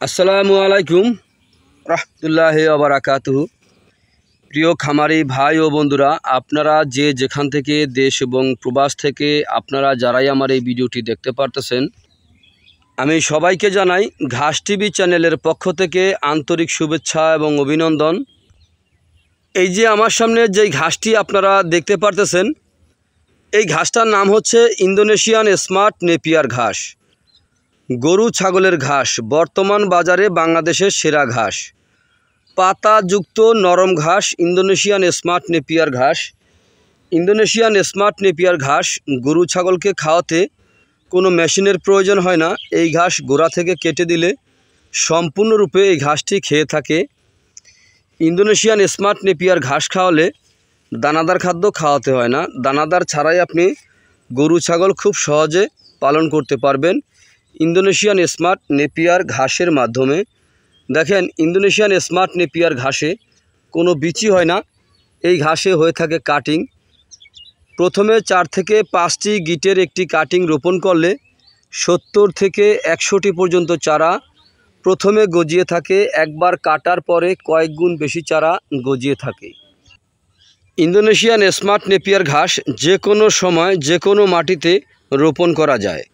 আসসালামু আলাইকুম রহমতুল্লাহি ওয়া বারাকাতুহু। প্রিয় খামারি ভাই ও বন্ধুরা, আপনারা যে যেখান থেকে দেশ এবং প্রবাস থেকে আপনারা যারাই আমার এই ভিডিওটি দেখতে পারতেছেন, আমি সবাইকে জানাই ঘাস টিভি চ্যানেলের পক্ষ থেকে আন্তরিক শুভেচ্ছা এবং অভিনন্দন। এই যে আমার সামনে যেই ঘাসটি আপনারা দেখতে পারতেছেন, এই ঘাসটার নাম হচ্ছে ইন্দোনেশিয়ান স্মার্ট নেপিয়ার ঘাস। গরু ছাগলের ঘাস, বর্তমান বাজারে বাংলাদেশের সেরা ঘাস। পাতাযুক্ত নরম ঘাস ইন্দোনেশিয়ান স্মার্ট নেপিয়ার ঘাস। ইন্দোনেশিয়ান স্মার্ট নেপিয়ার ঘাস গরু ছাগলকে খাওয়াতে কোনো মেশিনের প্রয়োজন হয় না। এই ঘাস গোড়া থেকে কেটে দিলে সম্পূর্ণরূপে এই ঘাসটি খেয়ে থাকে। ইন্দোনেশিয়ান স্মার্ট নেপিয়ার ঘাস খাওয়ালে দানাদার খাদ্য খাওয়াতে হয় না। দানাদার ছাড়াই আপনি গরু ছাগল খুব সহজে পালন করতে পারবেন ইন্দোনেশিয়ান স্মার্ট নেপিয়ার ঘাসের মাধ্যমে। দেখেন, ইন্দোনেশিয়ান স্মার্ট নেপিয়ার ঘাসে কোনো বিচি হয় না, এই ঘাসে হয়ে থাকে কাটিং। প্রথমে 4 থেকে 5টি গিটের একটি কাটিং রোপণ করলে 70 থেকে 100টি পর্যন্ত চারা প্রথমে গজিয়ে থাকে। একবার কাটার পরে কয়েক গুণ বেশি চারা গজিয়ে থাকে। ইন্দোনেশিয়ান স্মার্ট নেপিয়ার ঘাস যে কোনো সময় যে কোনো মাটিতে রোপণ করা যায়।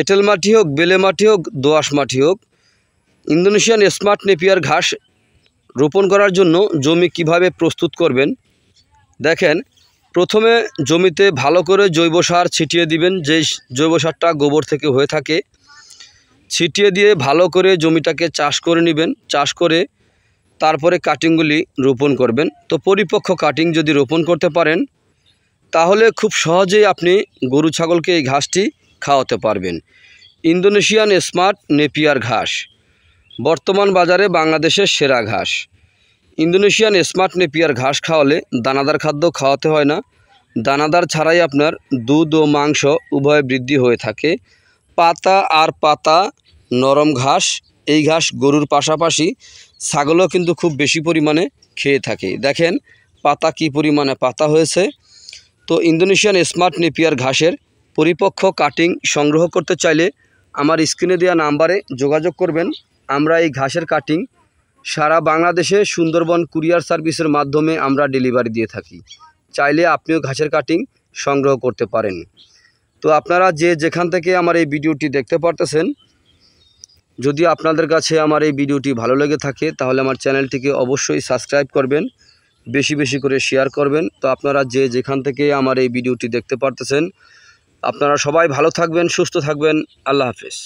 এঁটেল মাটি হোক, বেলে মাটি হোক, দোআঁশ মাটি হোক। ইন্দোনেশিয়ান স্মার্ট নেপিয়ার ঘাস রোপণ করার জন্য জমি কিভাবে প্রস্তুত করবেন দেখেন। প্রথমে জমিতে ভালো করে জৈব সার ছিটিয়ে দিবেন, যেই জৈব সারটা গোবর থেকে হয়ে থাকে। ছিটিয়ে দিয়ে ভালো করে জমিটাকে চাষ করে নেবেন। চাষ করে তারপরে কাটিংগুলি রোপণ করবেন। তো পরিপক্ক কাটিং যদি রোপণ করতে পারেন তাহলে খুব সহজেই আপনি গরু ছাগলকে এই ঘাসটি খাওয়াতে পারবেন। ইন্দোনেশিয়ান স্মার্ট নেপিয়ার ঘাস বর্তমান বাজারে বাংলাদেশের সেরা ঘাস। ইন্দোনেশিয়ান স্মার্ট নেপিয়ার ঘাস খাওয়ালে দানাদার খাদ্য খাওয়াতে হয় না। দানাদার ছাড়াই আপনার দুধ ও মাংস উভয় বৃদ্ধি হয়ে থাকে। পাতা আর পাতা নরম ঘাস। এই ঘাস গরুর পাশাপাশি ছাগলও কিন্তু খুব বেশি পরিমাণে খেয়ে থাকে। দেখেন পাতা কি পরিমাণে পাতা হয়েছে। তো ইন্দোনেশিয়ান স্মার্ট নেপিয়ার ঘাসের পরিপক্ক কাটিং সংগ্রহ করতে চাইলে আমার স্ক্রিনে দেওয়া নাম্বারে যোগাযোগ করবেন। আমরা এই ঘাসের কাটিং সারা বাংলাদেশে সুন্দরবন কুরিয়ার সার্ভিসের মাধ্যমে আমরা ডেলিভারি দিয়ে থাকি। চাইলে আপনিও ঘাসের কাটিং সংগ্রহ করতে পারেন। তো আপনারা যে যেখান থেকে আমার এই ভিডিওটি দেখতে পারতেছেন, যদি আপনাদের কাছে আমার এই ভিডিওটি ভালো লেগে থাকে তাহলে আমার চ্যানেলটিকে অবশ্যই সাবস্ক্রাইব করবেন, বেশি বেশি করে শেয়ার করবেন। তো আপনারা যে যেখান থেকে আমার এই ভিডিওটি দেখতে পারতেছেন, আপনারা সবাই ভালো থাকবেন, সুস্থ থাকবেন। আল্লাহ হাফেজ।